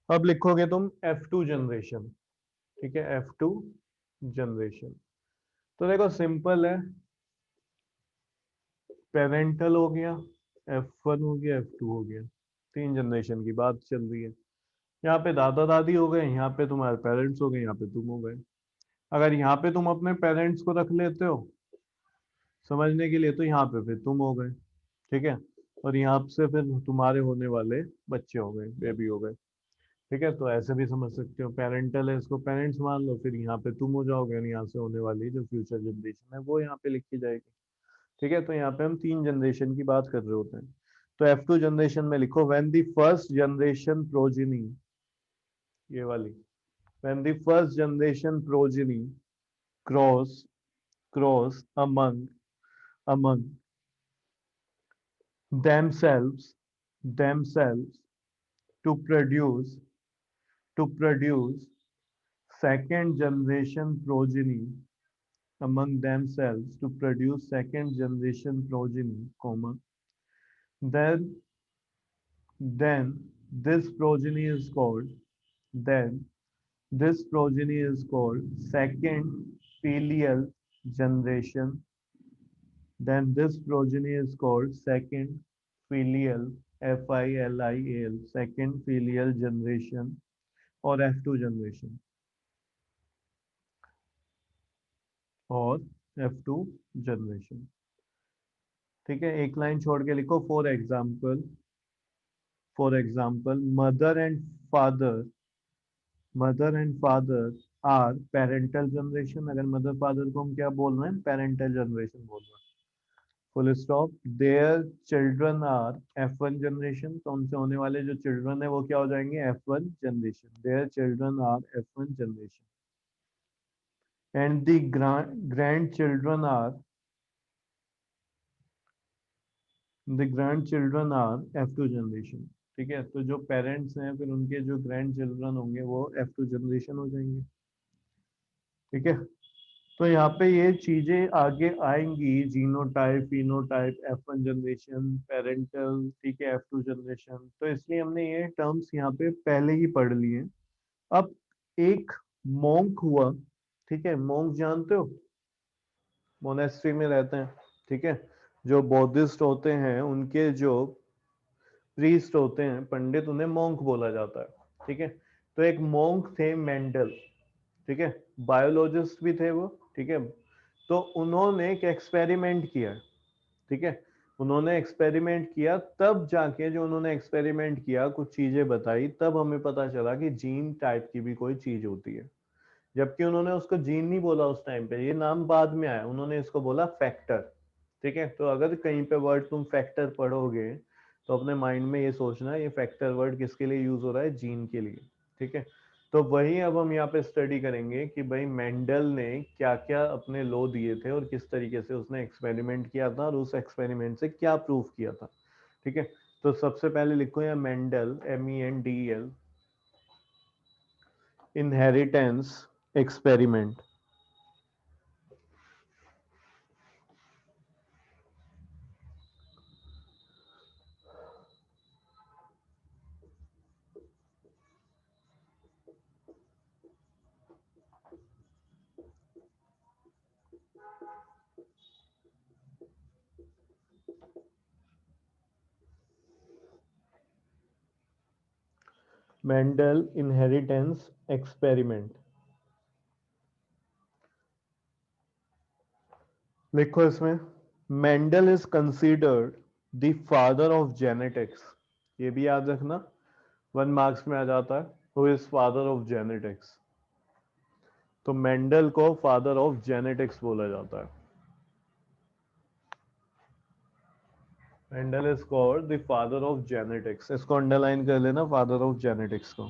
अब लिखोगे तुम F2 जनरेशन। ठीक है, F2 जनरेशन। तो देखो सिंपल है, पेरेंटल हो गया, F1 हो गया, F2 हो गया, तीन जनरेशन की बात चल रही है। यहाँ पे दादा दादी हो गए, यहाँ पे तुम्हारे पेरेंट्स हो गए, यहाँ पे तुम हो गए। अगर यहाँ पे तुम अपने पेरेंट्स को रख लेते हो समझने के लिए, तो यहाँ पे फिर तुम हो गए। ठीक है, और यहाँ से फिर तुम्हारे होने वाले बच्चे हो गए, बेबी हो गए। ठीक है, तो ऐसे भी समझ सकते हो, पेरेंटल है इसको पेरेंट्स मान लो, फिर यहाँ पे तुम हो जाओगे, और यहाँ से होने वाली जो फ्यूचर जनरेशन है वो यहाँ पे लिखी जाएगी। ठीक है, तो यहाँ पे हम तीन जनरेशन की बात कर रहे होते हैं। तो F2 जनरेशन में लिखो when the first generation progeny, ये वाली, when the first generation progeny cross cross among themselves to produce to produce second generation progeny among themselves to produce second generation progeny, comma, then then this progeny is called then this progeny is called second filial generation. Then this progeny is called second filial, FILIAL, second filial generation or F2 generation और F2 generation. ठीक है, एक line छोड़ के लिखो for example mother and father are parental generation. अगर mother father को हम क्या बोल रहे हैं, पेरेंटल जनरेशन बोल रहे हैं, full stop. Their children are F1 generation, तो उनसे होने वाले जो चिल्ड्रन है वो क्या हो जाएंगे, F1 generation. Their children are F1 generation and the grand children are F2 generation. ठीक है, तो जो पेरेंट्स हैं फिर उनके जो ग्रैंड चिल्ड्रन होंगे वो F2 जनरेशन हो जाएंगे। ठीक है, तो यहाँ पे ये चीजें आगे आएंगी, genotype phenotype, F1 generation, parental, ठीक है, F2 जनरेशन, तो इसलिए हमने ये टर्म्स यहाँ पे पहले ही पढ़ लिए। अब एक मोंक हुआ, ठीक है, मोंक जानते हो, मोनेस्ट्री में रहते हैं। ठीक है, जो बौद्धिस्ट होते हैं उनके जो प्रीस्ट होते हैं, पंडित, उन्हें मोंक बोला जाता है। ठीक है, तो एक मोंक थे मेंडल। ठीक है, बायोलॉजिस्ट भी थे वो। ठीक है, तो उन्होंने एक एक्सपेरिमेंट किया। ठीक है, उन्होंने एक्सपेरिमेंट किया, तब जाके जो उन्होंने एक्सपेरिमेंट किया कुछ चीजें बताई, तब हमें पता चला कि जीन टाइप की भी कोई चीज होती है। जबकि उन्होंने उसको जीन नहीं बोला उस टाइम पे, ये नाम बाद में आया, उन्होंने इसको बोला फैक्टर। ठीक है, तो अगर कहीं पे वर्ड तुम फैक्टर पढ़ोगे तो अपने माइंड में ये सोचना ये फैक्टर वर्ड किसके लिए यूज हो रहा है, जीन के लिए। ठीक है, तो वही अब हम यहाँ पे स्टडी करेंगे कि भाई मेंडल ने क्या क्या अपने लॉ दिए थे और किस तरीके से उसने एक्सपेरिमेंट किया था और उस एक्सपेरिमेंट से क्या प्रूव किया था। ठीक है, तो सबसे पहले लिखो यहाँ Mendel, MENDEL, inheritance experiment. Mendel inheritance experiment लिखो इसमें। Mendel is considered the father of genetics, ये भी याद रखना, 1 मार्क्स में आ जाता है, who is father of genetics. तो मेंडल को फादर ऑफ जेनेटिक्स बोला जाता है। Mendel is called the father of genetics, इसको अंडरलाइन कर लेना, फादर ऑफ जेनेटिक्स को।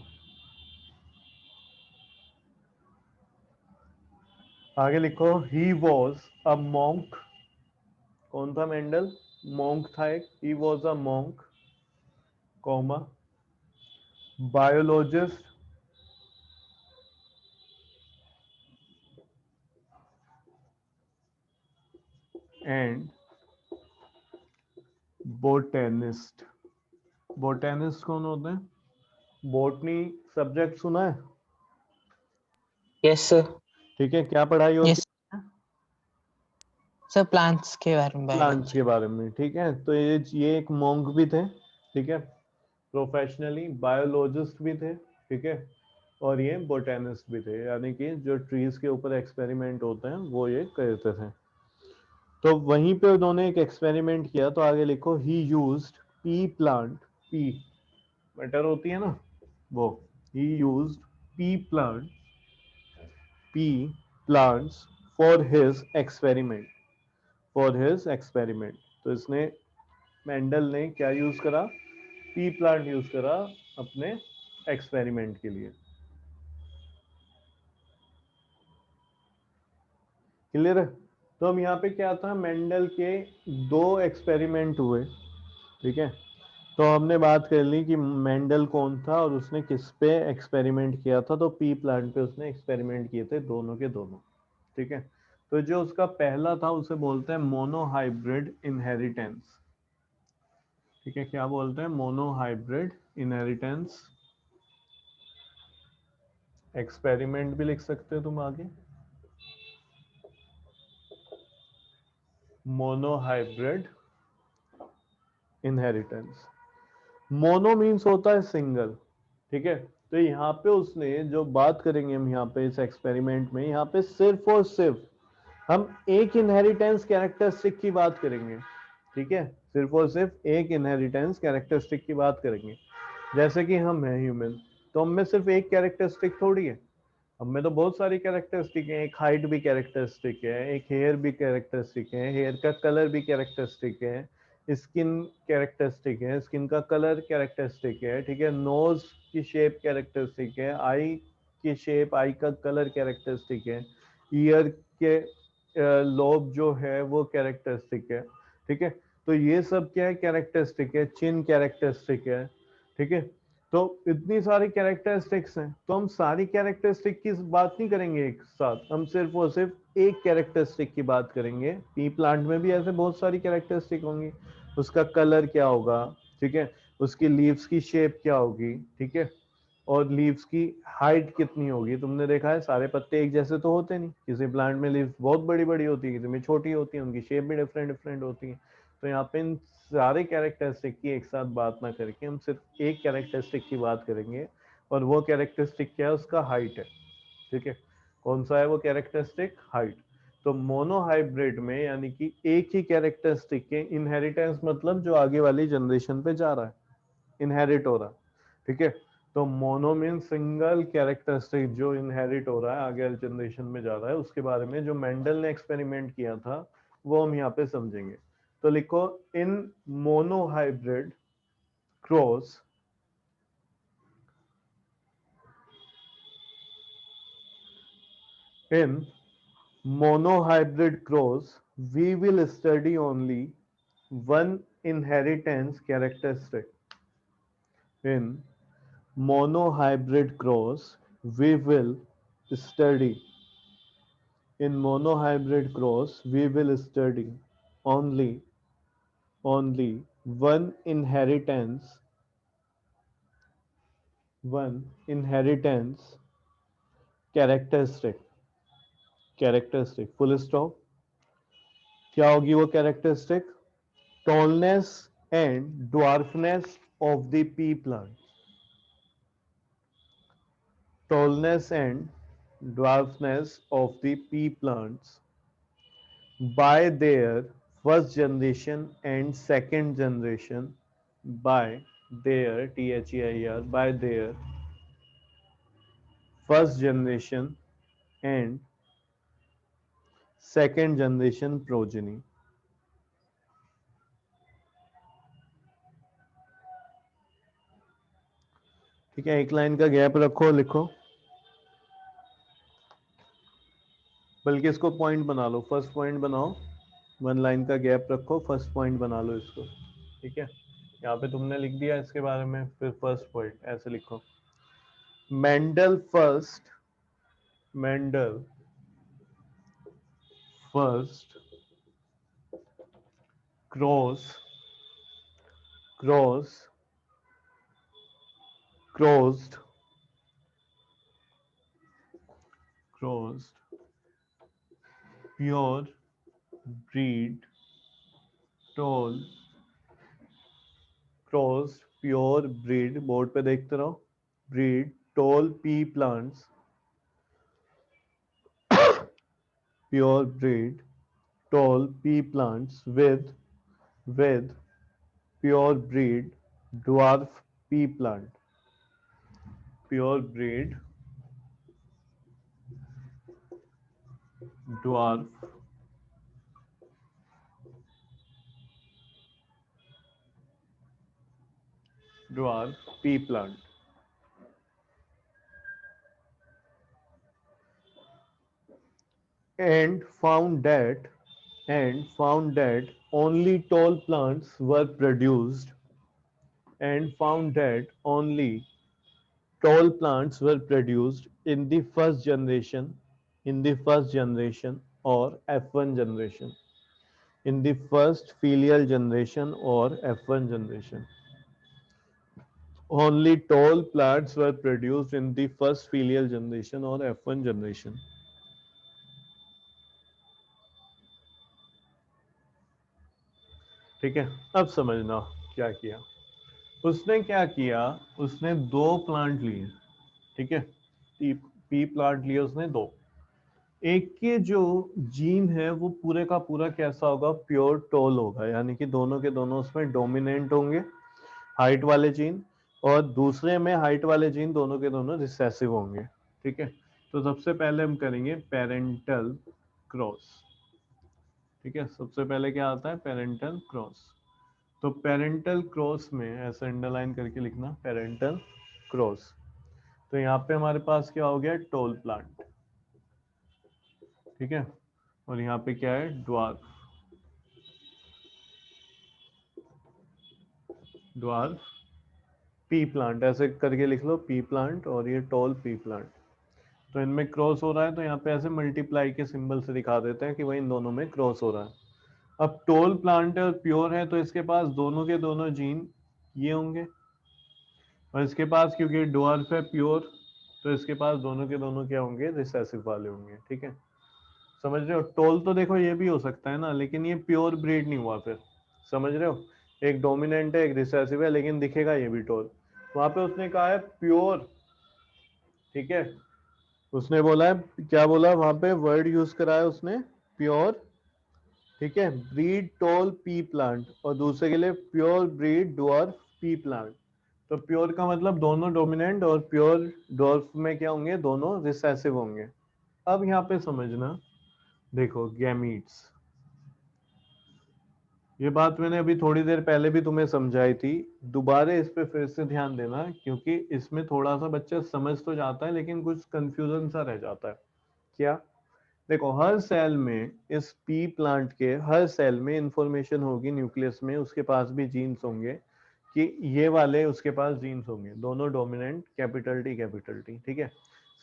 आगे लिखो ही वॉज अ मॉन्क। कौन था मेंडल, मॉन्क था एक, he was a monk, comma, biologist and botanist. Botanist कौन होते हैं, बॉटनी सब्जेक्ट सुना है? Yes sir. ठीक है, क्या पढ़ाई होती यस सर, प्लांट्स के बारे में है? Plants biology. के बारे में। ठीक है, तो ये एक मॉन्क भी थे, ठीक है, प्रोफेशनली बायोलॉजिस्ट भी थे, ठीक है, और ये बोटेनिस्ट भी थे, यानी कि जो ट्रीज के ऊपर एक्सपेरिमेंट होते हैं वो ये करते थे। तो वहीं पे उन्होंने एक एक्सपेरिमेंट किया, तो आगे लिखो ही यूज्ड पी प्लांट, पी मटर होती है ना वो, ही used P plant, P plants for his experiment, for his experiment. तो इसने, मेंडल ने क्या यूज करा? पी प्लांट यूज करा अपने एक्सपेरिमेंट के लिए। क्लियर है? तो हम यहाँ पे क्या था, मेंडल के दो एक्सपेरिमेंट हुए, ठीक है। तो हमने बात कर ली कि मेंडल कौन था और उसने किस पे एक्सपेरिमेंट किया था, तो पी प्लांट पे उसने एक्सपेरिमेंट किए थे, दोनों के दोनों, ठीक है। तो जो उसका पहला था उसे बोलते हैं मोनोहाइब्रिड इनहेरिटेंस, ठीक है, क्या बोलते हैं? मोनोहाइब्रिड इनहेरिटेंस एक्सपेरिमेंट भी लिख सकते हो तुम आगे, मोनोहाइब्रिड इनहेरिटेंस। मोनो मीन्स होता है सिंगल, ठीक है। तो यहाँ पे उसने जो बात करेंगे हम यहाँ पे इस एक्सपेरिमेंट में, यहाँ पे सिर्फ और सिर्फ हम एक इनहेरिटेंस कैरेक्टरिस्टिक की बात करेंगे, ठीक है, सिर्फ और सिर्फ एक इनहेरिटेंस कैरेक्टरिस्टिक की बात करेंगे। जैसे कि हम हैं ह्यूमन, तो हम में सिर्फ एक कैरेक्टरिस्टिक थोड़ी है, हम में तो बहुत सारी कैरेक्टरिस्टिक है। एक हाइट भी कैरेक्टरिस्टिक है, एक हेयर भी कैरेक्टरिस्टिक है, हेयर का कलर भी कैरेक्टरिस्टिक है, स्किन कैरेक्टरिस्टिक है, स्किन का कलर कैरेक्टरिस्टिक है, ठीक है, नोज की शेप कैरेक्टरिस्टिक है, आई की शेप, आई का कलर कैरेक्टरिस्टिक है, ईयर के लोब जो है वो कैरेक्टरिस्टिक है, ठीक है। तो ये सब क्या है? कैरेक्टरिस्टिक है। चिन कैरेक्टरिस्टिक है, ठीक है। तो इतनी सारी कैरेक्टरिस्टिक्स हैं, तो हम सारी कैरेक्टरिस्टिक की बात नहीं करेंगे एक साथ, हम सिर्फ और सिर्फ एक कैरेक्टरिस्टिक की बात करेंगे। पी प्लांट में भी ऐसे बहुत सारी कैरेक्टरिस्टिक होंगी, उसका कलर क्या होगा, ठीक है, उसकी लीव्स की शेप क्या होगी, ठीक है, और लीव्स की हाइट कितनी होगी। तुमने देखा है सारे पत्ते एक जैसे तो होते नहीं, किसी प्लांट में लीव्स बहुत बड़ी बड़ी होती है, किसी में छोटी होती है, उनकी शेप भी डिफरेंट डिफरेंट होती है। तो यहाँ पे इन सारे कैरेक्टरिस्टिक की एक साथ बात ना करके हम सिर्फ एक कैरेक्टरिस्टिक की बात करेंगे, और वो कैरेक्टरिस्टिक क्या है? उसका हाइट है, ठीक है। कौन सा है वो कैरेक्टरिस्टिक? हाइट। तो मोनोहाइब्रिड में यानी कि एक ही कैरेक्टरिस्टिक के इनहेरिटेंस, मतलब जो आगे वाली जनरेशन पे जा रहा है, इनहेरिट हो रहा है, ठीक है। तो मोनो मीन सिंगल कैरेक्टरिस्टिक जो इनहेरिट हो रहा है, आगे वाली जनरेशन में जा रहा है, उसके बारे में जो मेंडल ने एक्सपेरिमेंट किया था वो हम यहाँ पे समझेंगे। तो लिखो, in monohybrid cross, in monohybrid cross we will study only one inheritance characteristic. In monohybrid cross we will study, in monohybrid cross we will study only one inheritance characteristic full stop। क्या होगी वो characteristic? Tallness and dwarfness of the P plant, tallness and dwarfness of the pea plants by their first generation and second generation, by their THEIR, by their first generation and second generation progeny। ठीक है, एक line का gap रखो, लिखो, बल्कि इसको point बना लो, first point बनाओ, वन लाइन का गैप रखो, फर्स्ट पॉइंट बना लो इसको, ठीक है। यहाँ पे तुमने लिख दिया इसके बारे में, फिर फर्स्ट पॉइंट ऐसे लिखो, Mendel first, Mendel first cross cross closed pure breed tall closed pure breed board पे देखते रहो breed tall pea plants pure breed tall pea plants with pure breed dwarf pea plant pure breed dwarf pea plant and found that only tall plants were produced and found that only tall plants were produced in the first generation or F1 generation in the first filial generation or F1 generation. Only tall plants were produced in the first filial generation or F1 generation. ठीक है, अब समझना क्या किया उसने। क्या किया उसने, दो प्लांट लिए, ठीक है, पी प्लांट लिए उसने दो। एक के जो जीन है वो पूरे का पूरा कैसा होगा, प्योर टॉल होगा, यानी कि दोनों के दोनों उसमें डोमिनेंट होंगे हाइट वाले जीन, और दूसरे में हाइट वाले जीन दोनों के दोनों रिसेसिव होंगे। ठीक है, तो सबसे पहले हम करेंगे पेरेंटल क्रॉस। ठीक है, सबसे पहले क्या आता है, पेरेंटल क्रॉस। तो पेरेंटल क्रॉस में ऐसे अंडरलाइन करके लिखना, पेरेंटल क्रॉस। तो यहाँ पे हमारे पास क्या हो गया, टॉल प्लांट। ठीक है, और यहाँ पे क्या है, ड्वार्फ पी प्लांट, ऐसे करके लिख लो, पी प्लांट और ये टॉल पी प्लांट। तो इनमें क्रॉस हो रहा है, तो यहाँ पे ऐसे मल्टीप्लाई के सिंबल से दिखा देते हैं कि भाई इन दोनों में क्रॉस हो रहा है। अब टॉल प्लांट है और प्योर है, तो इसके पास दोनों के दोनों जीन ये होंगे, और इसके पास क्योंकि ड्वार्फ है प्योर, तो इसके पास दोनों के दोनों क्या होंगे, रिसेसिव वाले होंगे। ठीक है, समझ रहे हो। टोल तो देखो ये भी हो सकता है ना, लेकिन ये प्योर ब्रीड नहीं हुआ फिर, समझ रहे हो। एक डोमिनेंट है, एक रिसेसिव है, लेकिन दिखेगा ये भी टोल। वहां पे उसने कहा है प्योर, ठीक है, उसने बोला है, क्या बोला वहां पे, वर्ड यूज करा है उसने, प्योर। ठीक है, ब्रीड टोल पी प्लांट, और दूसरे के लिए pure breed dwarf P plant. तो प्योर का मतलब दोनों डोमिनेंट, और प्योर डॉर्फ में क्या होंगे, दोनों रिसेसिव होंगे। अब यहाँ पे समझना, देखो गैमीट्स, ये बात मैंने अभी थोड़ी देर पहले भी तुम्हें समझाई थी, दोबारा इस पे फिर से ध्यान देना, क्योंकि इसमें थोड़ा सा बच्चा समझ तो जाता है लेकिन कुछ कंफ्यूजन सा रह जाता है। क्या, देखो हर सेल में, इस पी प्लांट के हर सेल में इंफॉर्मेशन होगी न्यूक्लियस में, उसके पास भी जीन्स होंगे, कि ये वाले उसके पास जीन्स होंगे, दोनों डोमिनेंट, कैपिटल टी। ठीक है,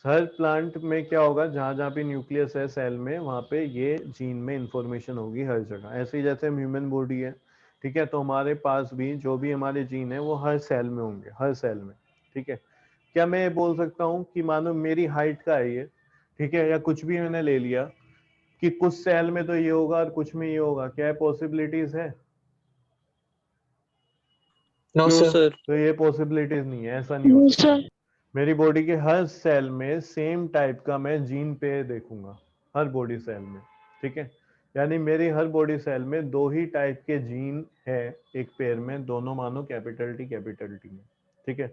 हर प्लांट में क्या होगा, जहां जहां पे न्यूक्लियस है सेल में, वहां पे ये जीन में इंफॉर्मेशन होगी हर जगह। ऐसे ही जैसे ह्यूमन बॉडी है, ठीक है, तो हमारे पास भी जो भी हमारे जीन है वो हर सेल में होंगे, हर सेल में। ठीक है, क्या मैं ये बोल सकता हूँ कि मानो मेरी हाइट का है ये, ठीक है, या कुछ भी मैंने ले लिया कि कुछ सेल में तो ये होगा और कुछ में ये होगा, क्या पॉसिबिलिटीज है? No, क्यों? sir. तो ये पॉसिबिलिटीज नहीं है, ऐसा नहीं हो सकता। मेरी बॉडी के हर सेल में सेम टाइप का मैं जीन पे देखूंगा, हर बॉडी सेल में। ठीक है, यानी मेरी हर बॉडी सेल में दो ही टाइप के जीन है, एक पेयर में, दोनों मानो कैपिटल टी में। ठीक है,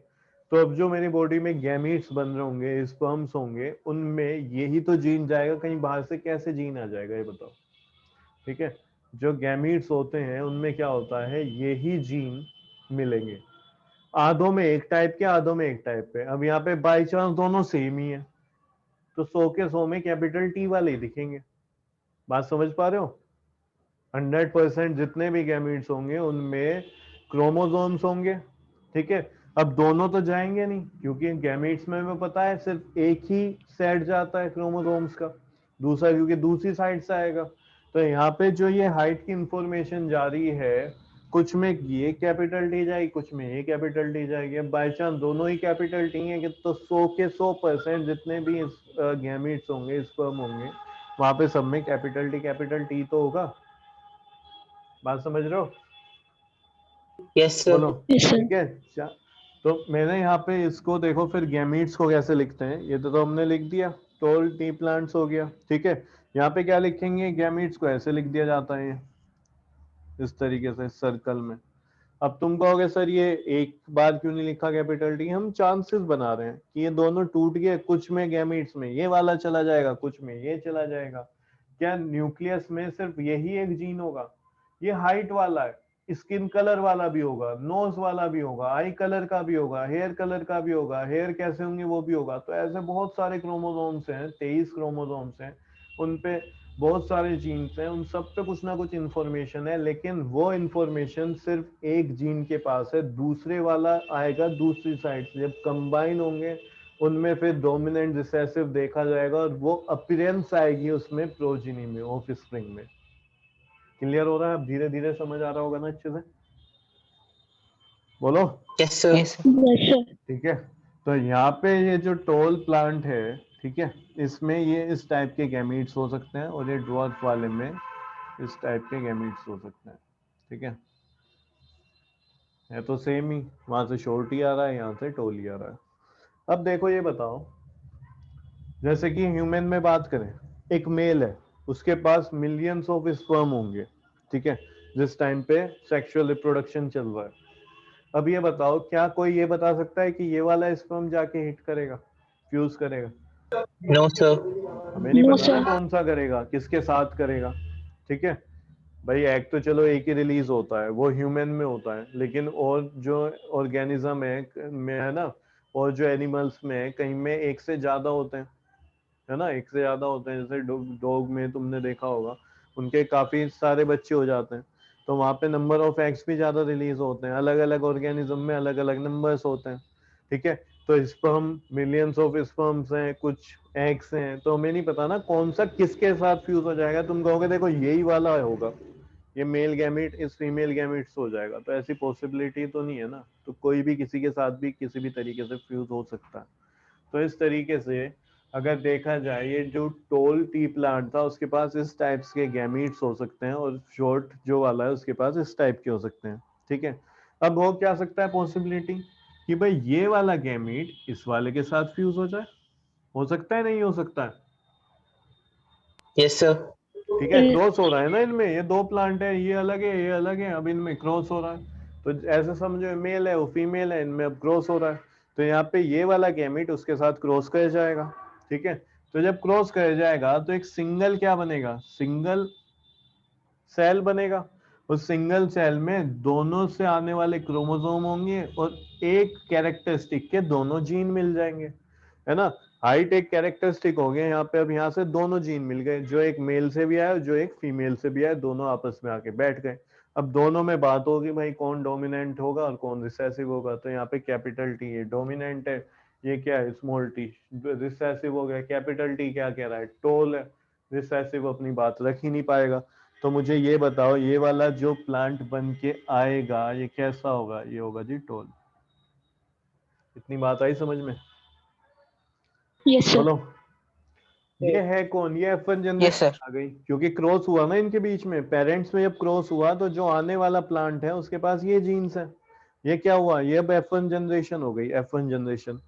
तो अब जो मेरी बॉडी में गैमीट्स बन रहे होंगे, स्पर्म्स होंगे, उनमें यही तो जीन जाएगा, कहीं बाहर से कैसे जीन आ जाएगा, ये बताओ। ठीक है, जो गैमीट्स होते हैं उनमें क्या होता है, यही जीन मिलेंगे, आधों में एक टाइप के, आधों में एक टाइप पे। अब यहाँ पे बाई चांस दोनों सेम ही है, तो 100 के 100 में कैपिटल टी वाले ही दिखेंगे। बात समझ पा रहे हो। 100% जितने भी गैमीट्स होंगे उनमें क्रोमोसोम्स होंगे। ठीक है, अब दोनों तो जाएंगे नहीं, क्योंकि गैमीट्स में हमें पता है सिर्फ एक ही सेट जाता है क्रोमोसोम्स का, दूसरा क्योंकि दूसरी साइड से आएगा। तो यहाँ पे जो ये हाइट की इंफॉर्मेशन जा रही है, कुछ में ये कैपिटल टी जाएगी, कुछ में ये कैपिटल टी जाएगी। अब बाई चांस दोनों ही कैपिटल टी है तो 100 के 100% जितने भी गैमीट्स होंगे, स्पर्म होंगे, वहां पे सब में कैपिटल टी तो होगा। बात समझ रहे हो? Yes, sir. बोलो। Yes, sir. ठीक है। तो मैंने यहाँ पे इसको देखो, फिर गैमीट्स को कैसे लिखते हैं, ये तो हमने लिख दिया, टोल टी प्लांट्स हो गया। ठीक है, यहाँ पे क्या लिखेंगे, गैमीट्स को ऐसे लिख दिया जाता है इस तरीके से सर्कल में। अब तुम कहोगे सर ये एक बार क्यों नहीं लिखा कैपिटल टी? हम चांसेस बना रहे हैं कि ये दोनों टूट गए, कुछ में गैमीट्स में ये वाला चला जाएगा, कुछ में ये चला जाएगा। क्या न्यूक्लियस में सिर्फ यही एक जीन होगा? ये हाइट वाला है, स्किन कलर वाला भी होगा, नोज वाला भी होगा, आई कलर का भी होगा, हेयर कलर का भी होगा, हेयर कैसे होंगे वो भी होगा। तो ऐसे बहुत सारे क्रोमोसोम्स हैं, 23 क्रोमोसोम्स हैं, उनपे बहुत सारे जीन्स हैं, उन सब पे कुछ ना कुछ इंफॉर्मेशन है, लेकिन वो इंफॉर्मेशन सिर्फ एक जीन के पास है, दूसरे वाला आएगा दूसरी साइड से। जब कंबाइन होंगे उनमें फिर डोमिनेंट रिसेसिव देखा जाएगा और वो अपीयरेंस आएगी उसमें प्रोजिनी में, ऑफ स्प्रिंग में। क्लियर हो रहा है? अब धीरे धीरे समझ आ रहा होगा ना अच्छे से? बोलो। Yes, sir. Yes, sir. ठीक है, तो यहाँ पे ये जो टोल प्लांट है, ठीक है, इसमें ये इस टाइप के गैमीट्स हो सकते हैं और ये ड्वार्फ वाले में इस टाइप के गैमीट्स हो सकते हैं। ठीक है तो सेम ही, वहां से शॉर्ट ही आ रहा है, यहाँ से टोल ही आ रहा है। अब देखो ये बताओ, जैसे कि ह्यूमन में बात करें, एक मेल है, उसके पास मिलियंस ऑफ स्पर्म होंगे। ठीक है, जिस टाइम पे सेक्सुअल रिप्रोडक्शन चल रहा है। अब ये बताओ, क्या कोई ये बता सकता है कि ये वाला स्पर्म जाके हिट करेगा, फ्यूज करेगा? No, sir. हमें नहीं No, पता ना sir. कौन सा करेगा, किसके साथ करेगा। ठीक है भाई, एग तो चलो एक ही रिलीज होता है, वो ह्यूमन में होता है, लेकिन और जो ऑर्गेनिज्म है ना, और जो एनिमल्स में है, कहीं में एक से ज्यादा होते हैं, है ना, एक से ज्यादा होते हैं। जैसे डॉग में तुमने देखा होगा, उनके काफी सारे बच्चे हो जाते हैं, तो वहां पे नंबर ऑफ एग्स भी ज्यादा रिलीज होते हैं। अलग अलग ऑर्गेनिज्म में अलग अलग नंबर्स होते हैं। ठीक है, तो स्पर्म, मिलियंस ऑफ स्पर्म्स हैं, कुछ एग्स हैं, तो हमें नहीं पता ना कौन सा किसके साथ फ्यूज हो जाएगा। तुम कहोगे देखो यही वाला होगा, ये मेल गैमेट इस फीमेल गैमेट से हो जाएगा, तो ऐसी पॉसिबिलिटी तो नहीं है ना। तो कोई भी किसी के साथ भी किसी भी तरीके से फ्यूज हो सकता है। तो इस तरीके से अगर देखा जाए, ये जो टोल टी प्लांट था उसके पास इस टाइप्स के गैमीट्स हो सकते हैं, और शॉर्ट जो वाला है उसके पास इस टाइप के हो सकते हैं। ठीक है, अब हो क्या सकता है पॉसिबिलिटी कि भाई ये वाला गैमीट इस वाले के साथ फ्यूज हो जाए? हो सकता है, नहीं हो सकता है? Yes, sir. ठीक है, क्रॉस हो रहा है ना इनमें, ये दो प्लांट है, ये अलग है ये अलग है, अब इनमें क्रॉस हो रहा है। तो ऐसे समझो मेल है वो फीमेल है, इनमें अब क्रॉस हो रहा है, तो यहाँ पे ये वाला गैमेट उसके साथ क्रॉस कर जाएगा। ठीक है, तो जब क्रॉस कर जाएगा तो एक सिंगल क्या बनेगा, सिंगल सेल बनेगा। उस सिंगल सेल में दोनों से आने वाले क्रोमोसोम होंगे और एक कैरेक्टरिस्टिक के दोनों जीन मिल जाएंगे, है ना। हाइट एक कैरेक्टरिस्टिक हो गया यहाँ पे, अब यहाँ से दोनों जीन मिल गए, जो एक मेल से भी आया जो एक फीमेल से भी आया, दोनों आपस में आके बैठ गए। अब दोनों में बात होगी भाई कौन डोमिनेंट होगा और कौन रिसेसिव होगा। तो यहाँ पे कैपिटल टी है डोमिनेंट है, ये क्या है स्मॉल टी रिसेसिव हो गया। कैपिटल टी क्या कह रहा है, टोल है, रिसेसिव अपनी बात रख ही नहीं पाएगा। तो मुझे ये बताओ, ये वाला जो प्लांट बन के आएगा ये कैसा होगा? ये होगा जी टोल। इतनी बात आई समझ में? Yes, sir. बोलो। ये है कौन? ये F1 Yes, जनरेशन sir. आ गई, क्योंकि क्रॉस हुआ ना इनके बीच में, पेरेंट्स में जब क्रॉस हुआ तो जो आने वाला प्लांट है उसके पास ये जीन्स है। ये क्या हुआ, ये अब F1 जनरेशन हो गई, F1 जनरेशन।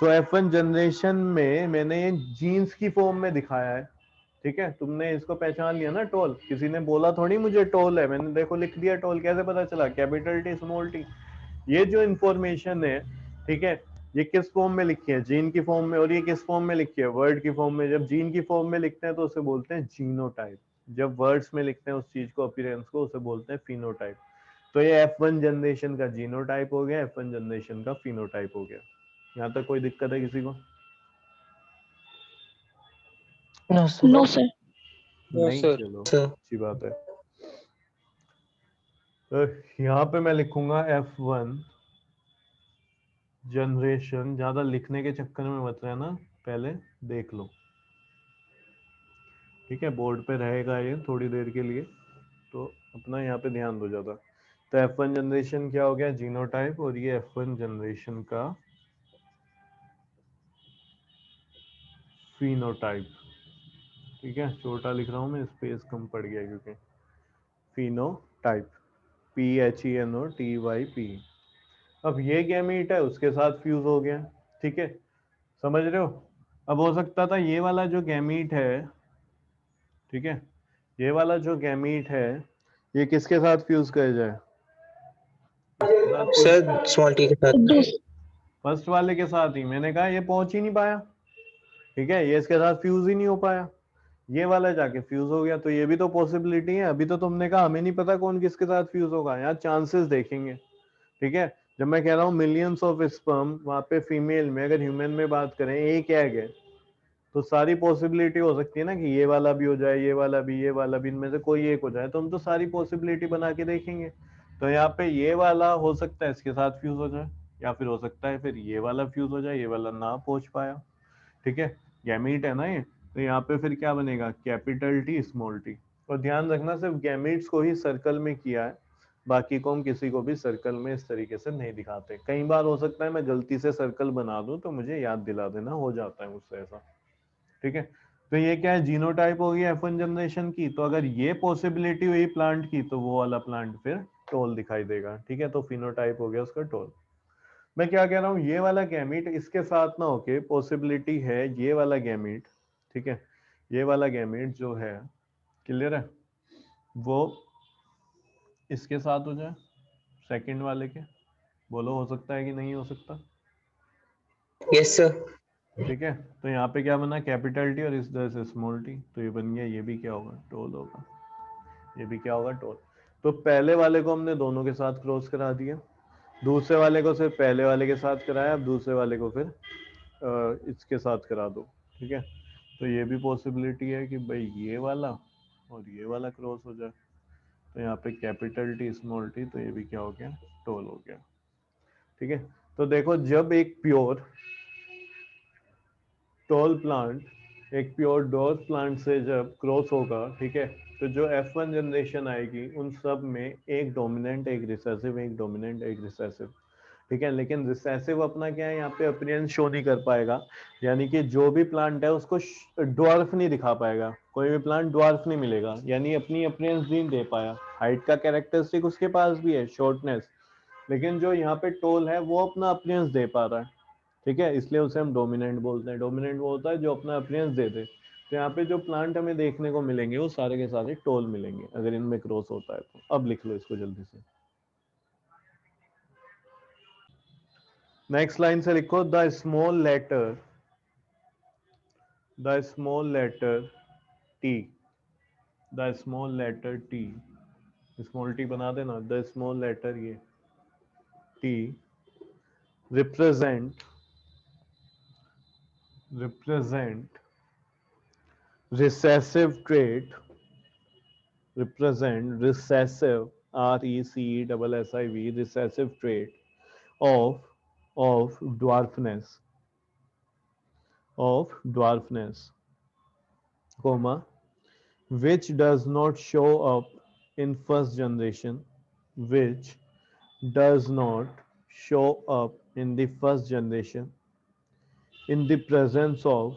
तो F1 जनरेशन में मैंने ये जीन्स की फॉर्म में दिखाया है। ठीक है, तुमने इसको पहचान लिया ना टोल, किसी ने बोला थोड़ी मुझे टोल है, मैंने देखो लिख दिया टोल। कैसे पता चला? Capital T small T. ये जो इंफॉर्मेशन है, ठीक है, ये किस फॉर्म में लिखी है? जीन की फॉर्म में। और ये किस फॉर्म में लिखी है? वर्ड की फॉर्म में। जब जीन की फॉर्म में लिखते हैं तो उसे बोलते हैं जीनोटाइप, जब वर्ड्स में लिखते हैं उस चीज को, अपीयरेंस को, उसे बोलते हैं फिनोटाइप। तो ये F1 जनरेशन का जीनोटाइप हो गया, F1 जनरेशन का फिनोटाइप हो गया। यहाँ तक कोई दिक्कत है किसी को? No, sir. No, sir. No, नहीं, sir. चलो Sir. अच्छी बात है। तो यहाँ पे मैं लिखूंगा F1 जनरेशन, ज्यादा लिखने के चक्कर में मत रहना, पहले देख लो। ठीक है, बोर्ड पे रहेगा ये थोड़ी देर के लिए, तो अपना यहाँ पे ध्यान दो ज्यादा। तो F1 जनरेशन क्या हो गया, जीनोटाइप, और ये F1 जनरेशन का फिनोटाइप। ठीक है, छोटा लिख रहा हूँ मैं, स्पेस कम पड़ गया क्योंकि फिनोटाइप, PHENOTYP। अब ये गैमीट है उसके साथ फ्यूज हो गया। ठीक है, समझ रहे हो। अब हो सकता था ये वाला जो गैमीट है, ठीक है, ये वाला जो गैमीट है ये किसके साथ फ्यूज कर जाए, इसके साथ फ्यूज, सर स्मॉल टी के साथ। दूस फर्स्ट वाले के साथ ही। मैंने कहा ये पहुंच ही नहीं पाया, ठीक है, ये इसके साथ फ्यूज ही नहीं हो पाया, ये वाला जाके फ्यूज हो गया। तो ये भी तो पॉसिबिलिटी है। अभी तो तुमने कहा हमें नहीं पता कौन किसके साथ फ्यूज होगा, यहाँ चांसेस देखेंगे। ठीक है, जब मैं कह रहा हूँ मिलियंस ऑफ स्पर्म, वहां पे फीमेल में, अगर ह्यूमन में बात करें एक एग है, तो सारी पॉसिबिलिटी हो सकती है ना कि ये वाला भी हो जाए, ये वाला भी, ये वाला भी, इनमें से कोई एक हो जाए। तो हम तो सारी पॉसिबिलिटी बना के देखेंगे। तो यहाँ पे ये वाला हो सकता है इसके साथ फ्यूज हो जाए, या फिर हो सकता है फिर ये वाला फ्यूज हो जाए, ये वाला ना पहुंच पाया। ठीक है, गैमीट है ना ये, तो यहाँ पे फिर क्या बनेगा, कैपिटल टी स्मॉल टी। और ध्यान रखना सिर्फ गैमीट्स को ही सर्कल में किया है, बाकी को हम किसी को भी सर्कल में इस तरीके से नहीं दिखाते। कई बार हो सकता है मैं गलती से सर्कल बना दूं, तो मुझे याद दिला देना, हो जाता है मुझसे ऐसा। ठीक है, तो ये क्या है, जीनोटाइप हो गया F1 जनरेशन की। तो अगर ये पॉसिबिलिटी हुई प्लांट की, तो वो वाला प्लांट फिर टोल दिखाई देगा। ठीक है, तो फिनोटाइप हो गया उसका टोल। मैं क्या कह रहा हूँ, ये वाला गैमीट इसके साथ ना होके पॉसिबिलिटी है ये वाला गैमीट, ठीक है, ये वाला गैमीट जो है, क्लियर है, वो इसके साथ हो जाए, सेकंड वाले के। बोलो हो सकता है कि नहीं हो सकता। Yes sir. ठीक है, तो यहाँ पे क्या बना, कैपिटल टी, और इस तरह से स्मॉल टी। तो ये बन गया, ये भी क्या होगा, टोल होगा, ये भी क्या होगा, टोल। तो पहले वाले को हमने दोनों के साथ क्रॉस करा दिया, दूसरे वाले को सिर्फ पहले वाले के साथ कराया, अब दूसरे वाले को फिर इसके साथ करा दो। ठीक है, तो ये भी पॉसिबिलिटी है कि भाई ये वाला और ये वाला क्रॉस हो जाए। तो यहाँ पे कैपिटल टी स्मॉल टी, तो ये भी क्या हो गया, टोल हो गया। ठीक है, तो देखो जब एक प्योर टॉल प्लांट एक प्योर डॉर्फ प्लांट से जब क्रॉस होगा, ठीक है, तो जो F1 जनरेशन आएगी उन सब में एक डोमिनेंट एक रिसेसिव, एक डोमिनेंट एक रिसेसिव। ठीक है, लेकिन रिसेसिव अपना क्या है, यहाँ पे अपीयरेंस शो नहीं कर पाएगा, यानी कि जो भी प्लांट है उसको ड्वार्फ नहीं दिखा पाएगा, कोई भी प्लांट ड्वार्फ नहीं मिलेगा, यानी अपनी अपीयरेंस नहीं दे पाया। हाइट का कैरेक्टरिस्टिक उसके पास भी है, शॉर्टनेस, लेकिन जो यहाँ पे टोल है वो अपना अपीयरेंस दे पा रहा है। ठीक है, इसलिए उसे हम डोमिनेंट बोलते हैं। डोमिनेंट वो होता है जो अपना अपीयरेंस दे दे। तो यहाँ पे जो प्लांट हमें देखने को मिलेंगे वो सारे के सारे टोल मिलेंगे, अगर इनमें क्रॉस होता है तो। अब लिख लो इसको जल्दी से, नेक्स्ट लाइन से लिखो, the small letter T, the small letter T, small T बना देना, द स्मॉल लेटर ये T represent recessive trait, represent recessive, RECESSIV, recessive trait of of dwarfness, comma, which does not show up in first generation, which does not show up in the first generation, in the presence of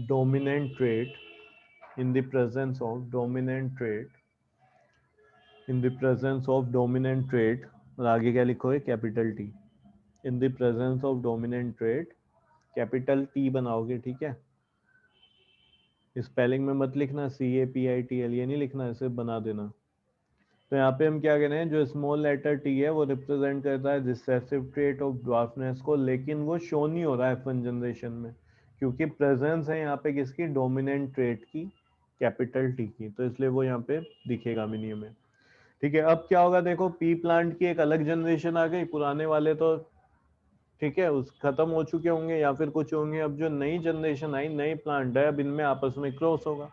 dominant trait, in the presence of dominant trait, in the presence of dominant trait, और आगे क्या लिखो है, capital T, in the presence of dominant trait, capital T बनाओगे। ठीक है, spelling में मत लिखना CAPITL, ये नहीं लिखना, इसे बना देना। तो यहाँ पे हम क्या कह रहे हैं, जो स्मॉल लेटर टी है वो रिप्रेजेंट करता है रिसेसिव ट्रेट ऑफ ड्वार्फनेस को, लेकिन वो शो नहीं हो रहा है F1 जनरेशन में, क्योंकि प्रेजेंस है यहाँ पे किसकी, डोमिनेंट ट्रेट की, कैपिटल टी की, तो इसलिए वो यहाँ पे दिखेगा मिनिमम में। ठीक है, अब क्या होगा, देखो पी प्लांट की एक अलग जनरेशन आ गई, पुराने वाले तो ठीक है उस खत्म हो चुके होंगे या फिर कुछ होंगे। अब जो नई जनरेशन आई, नई प्लांट है, अब इनमें आपस में क्रॉस होगा।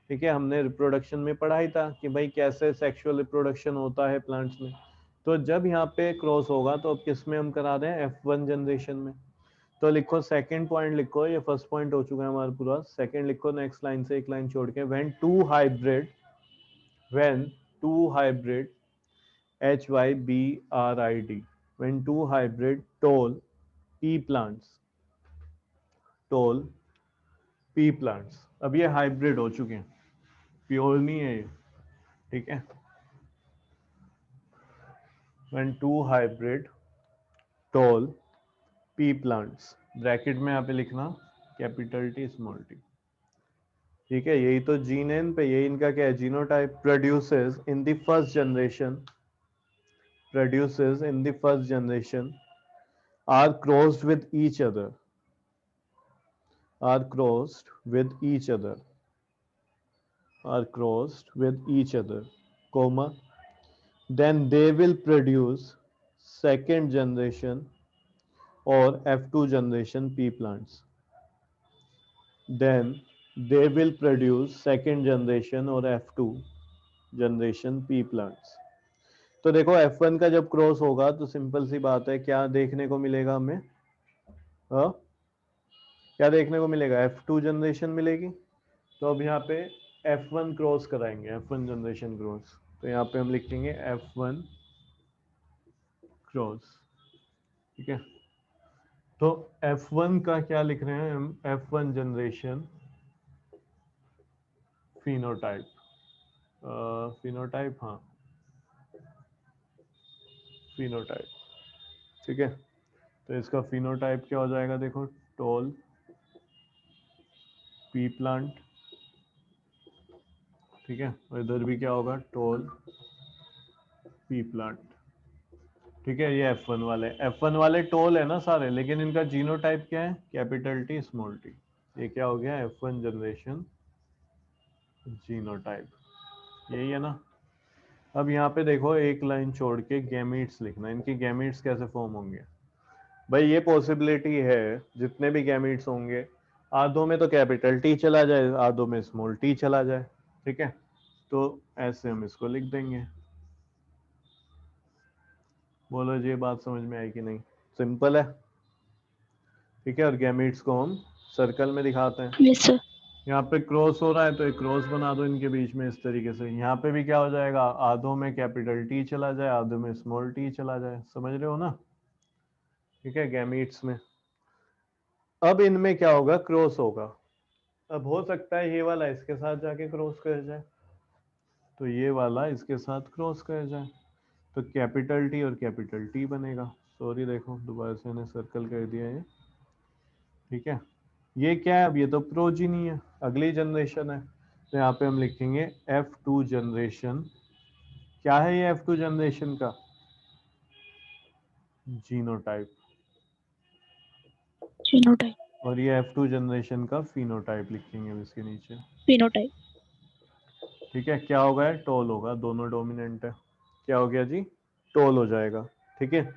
ठीक है, हमने रिप्रोडक्शन में पढ़ा ही था कि भाई कैसे सेक्सुअल रिप्रोडक्शन होता है प्लांट्स में। तो जब यहाँ पे क्रॉस होगा तो अब किस में हम करा रहे हैं, F1 जनरेशन में। तो लिखो सेकंड पॉइंट लिखो, ये फर्स्ट पॉइंट हो चुका है हमारा पूरा, सेकंड लिखो नेक्स्ट लाइन से एक लाइन छोड़ के, when two hybrid HYBRID, when two hybrid tall pea plants, tall pea plants, अब ये हाइब्रिड हो चुके हैं, प्योर नहीं है ये, ठीक है। when two hybrid tall pea plants, bracket में यहाँ पे लिखना कैपिटल टी स्मॉल टी, ठीक है। यही तो जीन है इन पे, यही इनका क्या है, genotype. Produces in the first generation, produces in the first generation are crossed with each other, are crossed with each other, are crossed with each other, comma, then they will produce second generation or F2 generation pea plants, then they will produce second generation or F2 generation pea plants। तो देखो F1 का जब cross होगा तो simple सी बात है, क्या देखने को मिलेगा हमें, हाँ क्या देखने को मिलेगा, F2 जनरेशन मिलेगी। तो अब यहाँ पे F1 क्रॉस कराएंगे, F1 जनरेशन क्रॉस, तो यहाँ पे हम लिखेंगे F1 क्रॉस, ठीक है। तो F1 का क्या लिख रहे हैं हम, F1 जनरेशन फिनोटाइप, फिनोटाइप, हाँ फिनोटाइप, ठीक है। तो इसका फिनोटाइप क्या हो जाएगा, देखो टॉल पी प्लांट, ठीक है, और इधर भी क्या होगा, टॉल पी प्लांट, ठीक है। ये F1 वाले टॉल है ना सारे, लेकिन इनका जीनोटाइप क्या है, कैपिटल टी स्मॉल टी। ये क्या हो गया, F1 जनरेशन जीनोटाइप, यही है ना। अब यहाँ पे देखो एक लाइन छोड़ के गैमीट्स लिखना, इनके गैमीट्स कैसे फॉर्म होंगे भाई। ये पॉसिबिलिटी है जितने भी गैमीट्स होंगे, आधों में तो कैपिटल टी चला जाए, आधों में स्मॉल टी चला जाए, ठीक है। तो ऐसे हम इसको लिख देंगे। बोलो जी, ये बात समझ में आई कि नहीं, सिंपल है, ठीक है। और गैमीट्स को हम सर्कल में दिखाते हैं। Yes, sir. यहाँ पे क्रॉस हो रहा है तो एक क्रॉस बना दो इनके बीच में इस तरीके से। यहाँ पे भी क्या हो जाएगा, आधों में कैपिटल टी चला जाए, आधों में स्मॉल टी चला जाए, समझ रहे हो ना, ठीक है, गैमीट्स में। अब इनमें क्या होगा, क्रॉस होगा। अब हो सकता है ये वाला इसके साथ जाके क्रॉस कर जाए, तो ये वाला इसके साथ क्रॉस कर जाए, तो कैपिटल टी और कैपिटल टी बनेगा। सॉरी देखो दोबारा से मैंने सर्कल कर दिया है, ठीक है। ये क्या है, अब ये तो प्रोजीनी है, अगली जनरेशन है, तो यहाँ पे हम लिखेंगे F2 जनरेशन। क्या है ये F2 जनरेशन का, जीनोटाइप, Genotype. और ये F2 जनरेशन का फिनोटाइप लिखेंगे अब इसके नीचे, Phenotype. ठीक है। क्या होगा, टॉल होगा, दोनों डोमिनेंट है, क्या हो गया जी, टॉल हो जाएगा, ठीक है।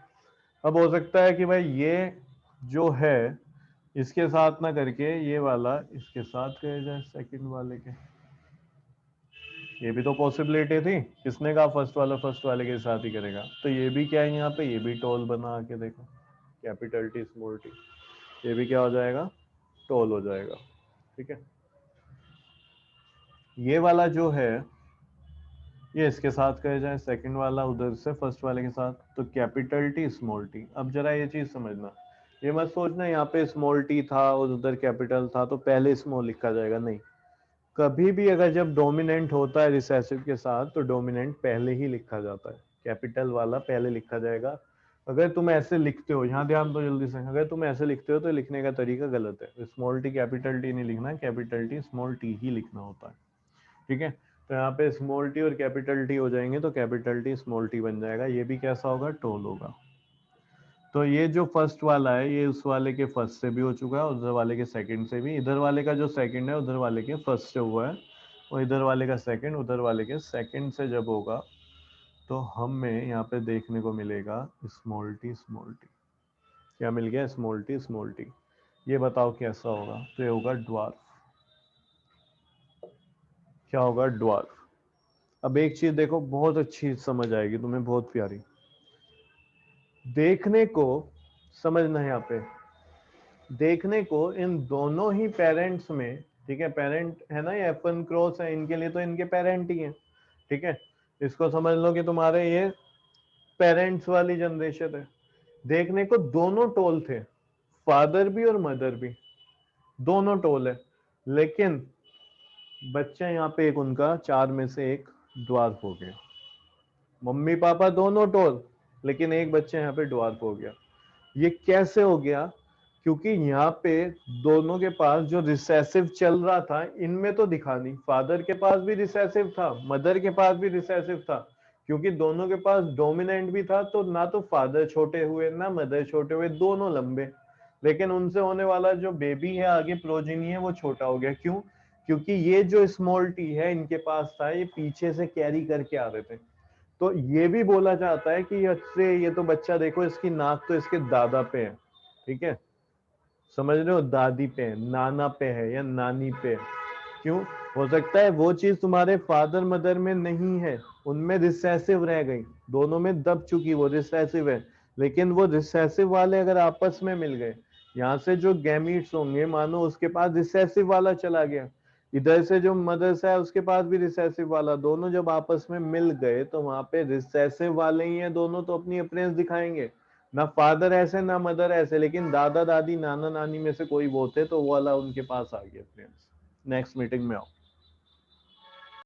अब हो सकता है कि भाई ये जो है इसके साथ ना करके ये वाला इसके साथ कर जाए, सेकंड वाले के, ये भी तो पॉसिबिलिटी थी। किसने कहा फर्स्ट वाला फर्स्ट वाले के साथ ही करेगा, तो ये भी क्या है यहाँ पे, ये भी टॉल बना के देखो, कैपिटल टी स्मॉल टी, ये भी क्या हो जाएगा, टॉल हो जाएगा, ठीक है। ये वाला जो है ये इसके साथ कर जाए, सेकंड वाला उधर से फर्स्ट वाले के साथ, तो कैपिटल टी स्मॉल टी। अब जरा ये चीज समझना, ये मत सोचना यहाँ पे स्मॉल टी था और उधर कैपिटल था तो पहले स्मॉल लिखा जाएगा, नहीं। कभी भी अगर जब डोमिनेंट होता है रिसेसिव के साथ तो डोमिनेंट पहले ही लिखा जाता है, कैपिटल वाला पहले लिखा जाएगा। अगर तुम ऐसे लिखते हो, यहाँ ध्यान दो जल्दी से, अगर तुम ऐसे लिखते हो तो लिखने का तरीका गलत है, स्मॉल टी कैपिटल टी नहीं लिखना, कैपिटल टी स्मॉल टी ही लिखना होता है, ठीक है। तो यहाँ पे स्मॉल टी और कैपिटल टी हो जाएंगे तो कैपिटल टी स्मॉल टी बन जाएगा, ये भी कैसा होगा, टोल होगा। तो ये जो फर्स्ट वाला है ये उस वाले के फर्स्ट से भी हो चुका है, उधर वाले के सेकंड से भी, इधर वाले का जो सेकंड है उधर वाले के फर्स्ट से हुआ है, और इधर वाले का सेकंड उधर वाले के सेकंड से जब होगा तो हमें यहाँ पे देखने को मिलेगा स्मॉल टी स्मॉल टी। क्या मिल गया, स्मॉल टी स्मॉल टी। ये बताओ कैसा होगा, तो ये होगा ड्वार्फ। क्या होगा, ड्वार्फ। अब एक चीज देखो, बहुत अच्छी समझ आएगी तुम्हें, बहुत प्यारी, देखने को समझना है यहाँ पे, देखने को इन दोनों ही पेरेंट्स में, ठीक है, पेरेंट है ना, ये F1 क्रॉस है, इनके लिए तो इनके पेरेंट ही हैं, ठीक है। इसको समझ लो कि तुम्हारे ये पेरेंट्स वाली जनरेशन है। देखने को दोनों टोल थे, फादर भी और मदर भी, दोनों टोल है, लेकिन बच्चा यहाँ पे एक उनका 4 में से एक ड्वार्फ हो गया। मम्मी पापा दोनों टोल, लेकिन एक बच्चा यहाँ पे ड्वार्फ हो गया। ये कैसे हो गया? क्योंकि यहाँ पे दोनों के पास जो रिसेसिव चल रहा था, इनमें तो दिखा नहीं, फादर के पास भी रिसेसिव था, मदर के पास भी रिसेसिव था, क्योंकि दोनों के पास डोमिनेंट भी था, तो ना तो फादर छोटे हुए ना मदर छोटे हुए, दोनों लंबे, लेकिन उनसे होने वाला जो बेबी है आगे प्रोजेनी है वो छोटा हो गया। क्यों? क्योंकि ये जो स्मॉल टी है इनके पास था, ये पीछे से कैरी करके आ रहे थे। तो ये भी बोला जाता है कि अच्छे, ये तो बच्चा देखो इसकी नाक तो इसके दादा पे है, ठीक है, समझ रहे हो, दादी पे है, नाना पे है या नानी पे है। क्यों? हो सकता है वो चीज तुम्हारे फादर मदर में नहीं है, उनमें रिसेसिव रह गई, दोनों में दब चुकी, वो रिसेसिव है, लेकिन वो रिसेसिव वाले अगर आपस में मिल गए, यहाँ से जो गैमीट्स होंगे, मानो उसके पास रिसेसिव वाला चला गया, इधर से जो मदर्स है उसके पास भी रिसेसिव वाला, दोनों जब आपस में मिल गए तो वहां पे रिसेसिव वाले ही हैं दोनों, तो अपनी अपनेंस दिखाएंगे, ना फादर ऐसे ना मदर ऐसे, लेकिन दादा दादी नाना नानी में से कोई वो थे तो वो वाला उनके पास आ गया फ्रेंड्स। नेक्स्ट मीटिंग में आओ।